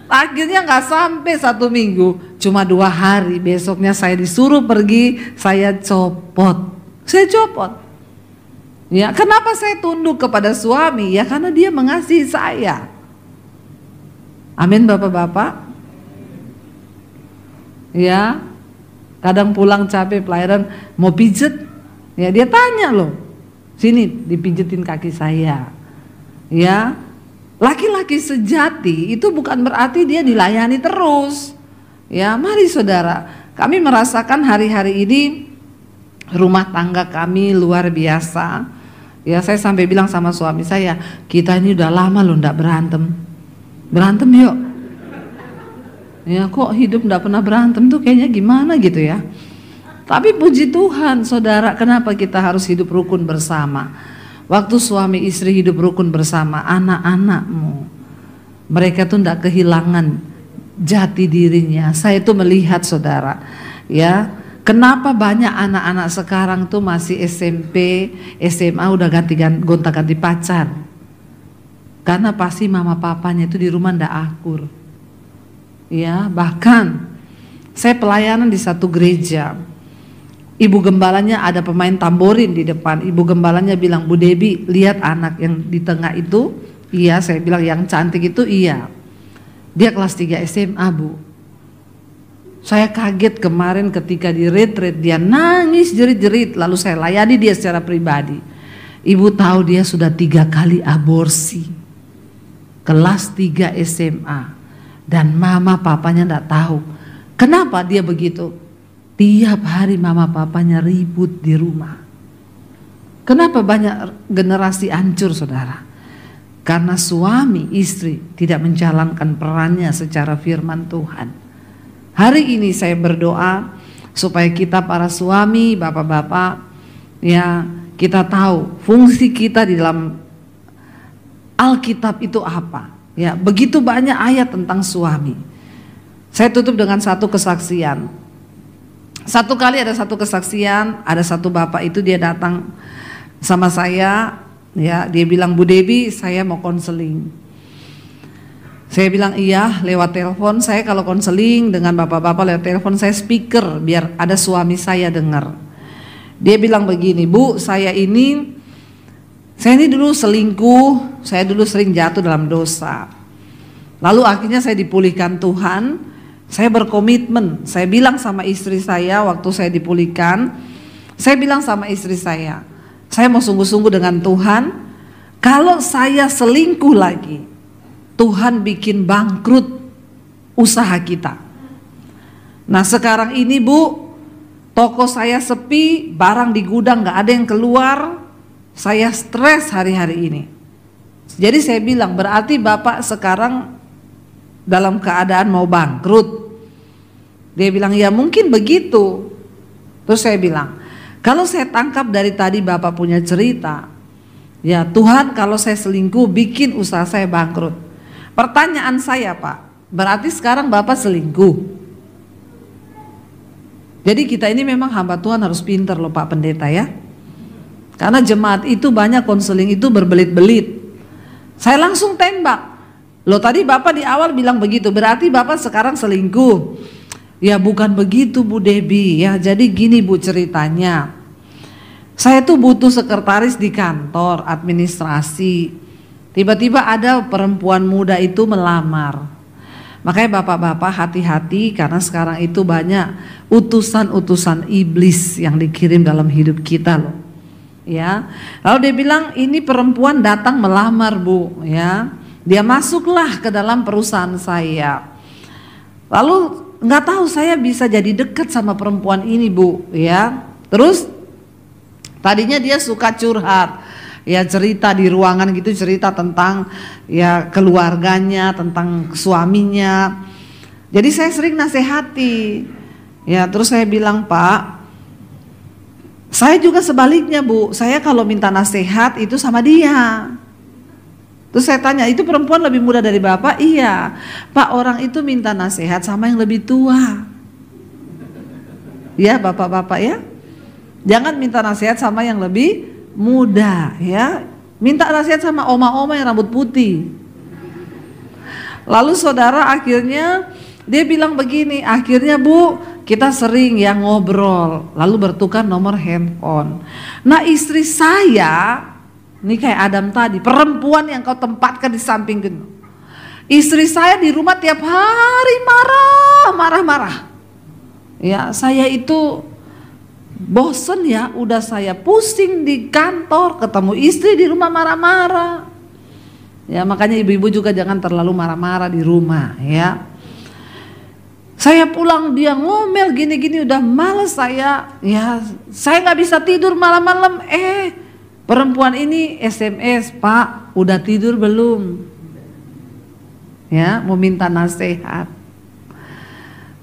Akhirnya nggak sampai 1 minggu, cuma 2 hari. Besoknya saya disuruh pergi, saya copot. Saya copot. Ya, kenapa saya tunduk kepada suami? Ya karena dia mengasihi saya. Amin bapak-bapak. Ya. Kadang pulang capek pelayanan mau pijet, ya dia tanya loh, sini dipijetin kaki saya. Ya, laki-laki sejati itu bukan berarti dia dilayani terus. Ya, mari saudara, kami merasakan hari-hari ini rumah tangga kami luar biasa. Ya, saya sampai bilang sama suami saya, kita ini udah lama loh ndak berantem. Berantem yuk. Ya, kok hidup ndak pernah berantem tuh kayaknya gimana gitu ya. Tapi puji Tuhan saudara, kenapa kita harus hidup rukun bersama? Waktu suami istri hidup rukun bersama, anak-anakmu, mereka tuh ndak kehilangan jati dirinya. Saya tuh melihat saudara, ya, kenapa banyak anak-anak sekarang tuh masih SMP, SMA udah gonta-ganti pacar? Karena pasti mama papanya itu di rumah ndak akur. Ya, bahkan saya pelayanan di satu gereja. Ibu gembalanya ada pemain tamborin di depan. Ibu gembalanya bilang, Bu Debi, lihat anak yang di tengah itu. Iya, saya bilang yang cantik itu iya. Dia kelas 3 SMA, Bu. Saya kaget kemarin ketika di retreat dia nangis jerit-jerit, lalu saya layani dia secara pribadi. Ibu tahu dia sudah 3 kali aborsi. Kelas 3 SMA. Dan mama papanya enggak tahu. Kenapa dia begitu? Tiap hari mama papanya ribut di rumah. Kenapa banyak generasi hancur saudara? Karena suami istri tidak menjalankan perannya secara firman Tuhan. Hari ini saya berdoa supaya kita para suami, bapak-bapak, ya, kita tahu fungsi kita di dalam Alkitab itu apa. Ya, begitu banyak ayat tentang suami. Saya tutup dengan satu kesaksian. Satu kali ada satu kesaksian, ada satu bapak itu dia datang sama saya, ya, dia bilang, Bu Debi, saya mau konseling. Saya bilang iya, lewat telepon. Saya kalau konseling dengan bapak-bapak lewat telepon, saya speaker biar ada suami saya dengar. Dia bilang begini, Bu, saya ini dulu selingkuh, saya dulu sering jatuh dalam dosa. Lalu akhirnya saya dipulihkan Tuhan, saya berkomitmen. Saya bilang sama istri saya waktu saya dipulihkan, saya bilang sama istri saya mau sungguh-sungguh dengan Tuhan. Kalau saya selingkuh lagi, Tuhan bikin bangkrut usaha kita. Nah sekarang ini Bu, toko saya sepi, barang di gudang gak ada yang keluar. Saya stres hari-hari ini. Jadi saya bilang, berarti Bapak sekarang dalam keadaan mau bangkrut. Dia bilang, ya mungkin begitu. Terus saya bilang, kalau saya tangkap dari tadi Bapak punya cerita, ya Tuhan kalau saya selingkuh bikin usaha saya bangkrut. Pertanyaan saya Pak, berarti sekarang Bapak selingkuh. Jadi kita ini memang hamba Tuhan harus pintar loh Pak Pendeta ya. Karena jemaat itu banyak konseling itu berbelit-belit. Saya langsung tembak. Loh tadi Bapak di awal bilang begitu, berarti Bapak sekarang selingkuh. Ya bukan begitu Bu Debi ya. Jadi gini Bu ceritanya. Saya tuh butuh sekretaris di kantor administrasi. Tiba-tiba ada perempuan muda itu melamar. Makanya bapak-bapak hati-hati karena sekarang itu banyak utusan-utusan iblis yang dikirim dalam hidup kita loh. Ya, lalu dia bilang ini perempuan datang melamar Bu, ya, dia masuklah ke dalam perusahaan saya. Lalu nggak tahu saya bisa jadi dekat sama perempuan ini Bu, ya. Terus tadinya dia suka curhat, ya cerita di ruangan gitu, cerita tentang ya keluarganya, tentang suaminya. Jadi saya sering nasihati, ya. Terus saya bilang Pak, saya juga sebaliknya Bu, saya kalau minta nasihat itu sama dia. Terus saya tanya, itu perempuan lebih muda dari Bapak? Iya. Pak, orang itu minta nasihat sama yang lebih tua. Ya bapak-bapak ya, jangan minta nasihat sama yang lebih muda ya. Minta nasihat sama oma-oma yang rambut putih. Lalu saudara akhirnya dia bilang begini, akhirnya Bu kita sering ya ngobrol, lalu bertukar nomor handphone. Nah istri saya, ini kayak Adam tadi, perempuan yang kau tempatkan di samping gedung. Istri saya di rumah tiap hari marah. Ya, saya itu bosen ya, udah saya pusing di kantor, ketemu istri di rumah marah-marah. Ya, makanya ibu-ibu juga jangan terlalu marah-marah di rumah ya. Saya pulang dia ngomel gini-gini, udah males saya. Ya, saya nggak bisa tidur malam-malam. Perempuan ini SMS, Pak, udah tidur belum? Ya, mau minta nasihat.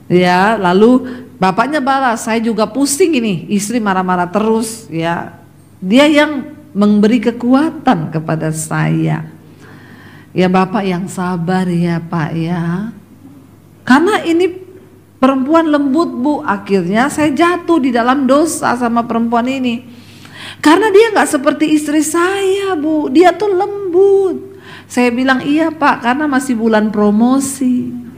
Ya, lalu bapaknya balas, saya juga pusing ini, istri marah-marah terus ya. Dia yang memberi kekuatan kepada saya. Ya, Bapak yang sabar ya Pak ya. Karena ini perempuan lembut Bu, akhirnya saya jatuh di dalam dosa sama perempuan ini. Karena dia nggak seperti istri saya Bu, dia tuh lembut. Saya bilang iya Pak, karena masih bulan promosi.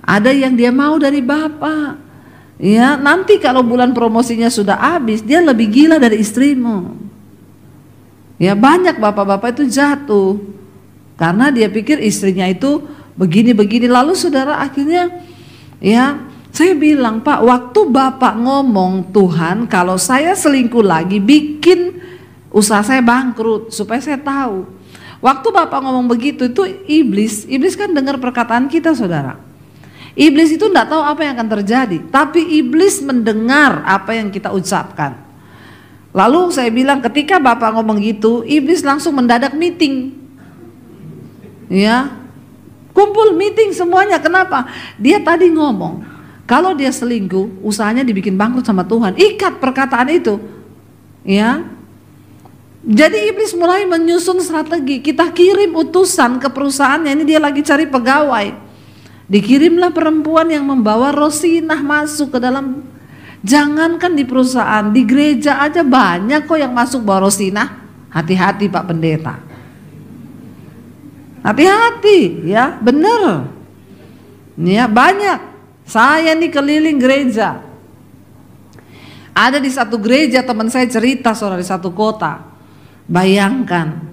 Ada yang dia mau dari Bapak. Ya, nanti kalau bulan promosinya sudah habis, dia lebih gila dari istrimu. Ya, banyak bapak-bapak itu jatuh karena dia pikir istrinya itu begini-begini. Lalu saudara akhirnya ya, saya bilang, Pak, waktu Bapak ngomong, Tuhan, kalau saya selingkuh lagi bikin usaha saya bangkrut, supaya saya tahu. Waktu Bapak ngomong begitu, itu iblis kan dengar perkataan kita saudara. Iblis itu tidak tahu apa yang akan terjadi, tapi iblis mendengar apa yang kita ucapkan. Lalu saya bilang ketika Bapak ngomong gitu, iblis langsung mendadak meeting. Ya, kumpul meeting semuanya. Kenapa? Dia tadi ngomong, kalau dia selingkuh, usahanya dibikin bangkrut sama Tuhan. Ikat perkataan itu. Ya. Jadi iblis mulai menyusun strategi. Kita kirim utusan ke perusahaannya, ini dia lagi cari pegawai. Dikirimlah perempuan yang membawa Rosinah masuk ke dalam, jangankan di perusahaan, di gereja aja banyak kok yang masuk bawa Rosinah. Hati-hati Pak Pendeta, hati-hati ya, bener ya, banyak. Saya nih keliling gereja, ada di satu gereja teman saya cerita saudara, di satu kota. Bayangkan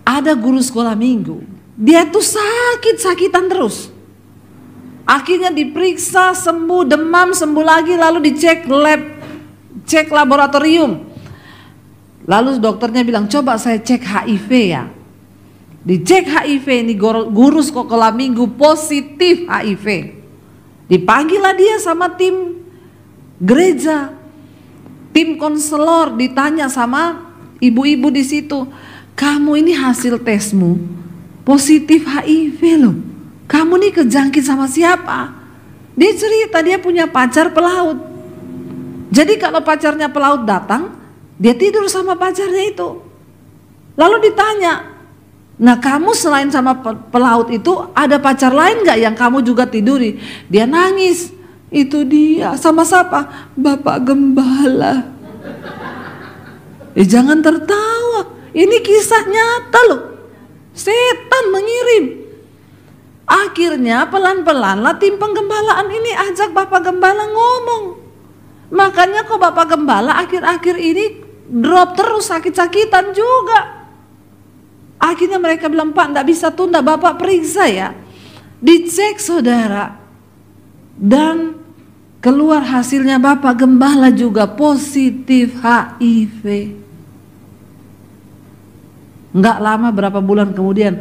ada guru sekolah minggu, dia tuh sakit-sakitan terus. Akhirnya diperiksa, sembuh, demam, sembuh lagi, lalu dicek lab, cek laboratorium. Lalu dokternya bilang, coba saya cek HIV ya. Dicek HIV, ini guru sekolah minggu positif HIV. Dipanggillah dia sama tim gereja, tim konselor, ditanya sama ibu-ibu di situ, kamu ini hasil tesmu positif HIV loh. Kamu nih kejangkit sama siapa? Dia cerita dia punya pacar pelaut. Jadi kalau pacarnya pelaut datang, dia tidur sama pacarnya itu. Lalu ditanya, nah kamu selain sama pelaut itu ada pacar lain gak yang kamu juga tiduri? Dia nangis. Itu dia, sama siapa? Bapak Gembala. Jangan tertawa, ini kisah nyata loh. Setan mengirim. Akhirnya pelan-pelan lah tim penggembalaan ini ajak Bapak Gembala ngomong. Makanya kok Bapak Gembala akhir-akhir ini drop terus, sakit-sakitan juga. Akhirnya mereka bilang, Pak enggak bisa tunda, Bapak periksa ya. Dicek saudara, dan keluar hasilnya Bapak Gembala juga positif HIV. Enggak lama, berapa bulan kemudian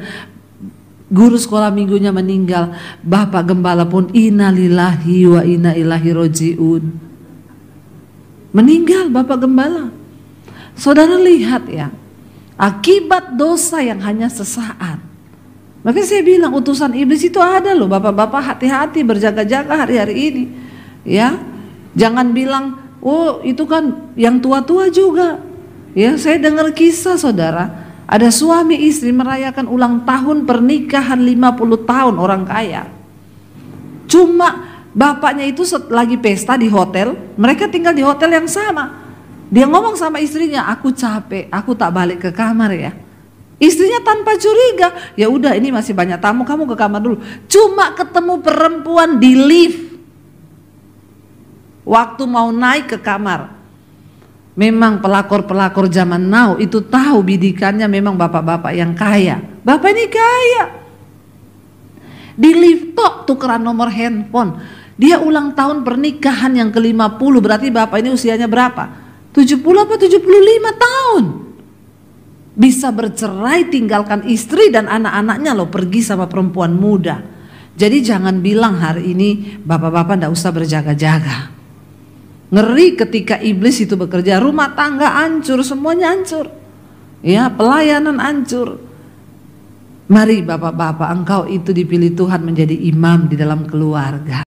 guru sekolah minggunya meninggal. Bapak Gembala pun innalillahi wa inna ilaihi rojiun. Meninggal Bapak Gembala. Saudara lihat ya, akibat dosa yang hanya sesaat. Makanya saya bilang utusan iblis itu ada loh. Bapak-bapak hati-hati, berjaga-jaga hari-hari ini. Ya, jangan bilang, oh itu kan yang tua-tua juga. Ya, saya dengar kisah saudara. Ada suami istri merayakan ulang tahun pernikahan 50 tahun orang kaya. Cuma bapaknya itu lagi pesta di hotel, mereka tinggal di hotel yang sama. Dia ngomong sama istrinya, aku capek, aku tak balik ke kamar ya. Istrinya tanpa curiga, ya udah ini masih banyak tamu, kamu ke kamar dulu. Cuma ketemu perempuan di lift. Waktu mau naik ke kamar, memang pelakor-pelakor zaman now itu tahu bidikannya memang bapak-bapak yang kaya. Bapak ini kaya. Di lift tok tukeran nomor handphone. Dia ulang tahun pernikahan yang ke-50, berarti bapak ini usianya berapa? 70 apa 75 tahun. Bisa bercerai, tinggalkan istri dan anak-anaknya loh, pergi sama perempuan muda. Jadi jangan bilang hari ini bapak-bapak ndak usah berjaga-jaga. Ngeri ketika iblis itu bekerja, rumah tangga hancur, semuanya hancur. Ya, pelayanan hancur. Mari bapak-bapak, engkau itu dipilih Tuhan menjadi imam di dalam keluarga.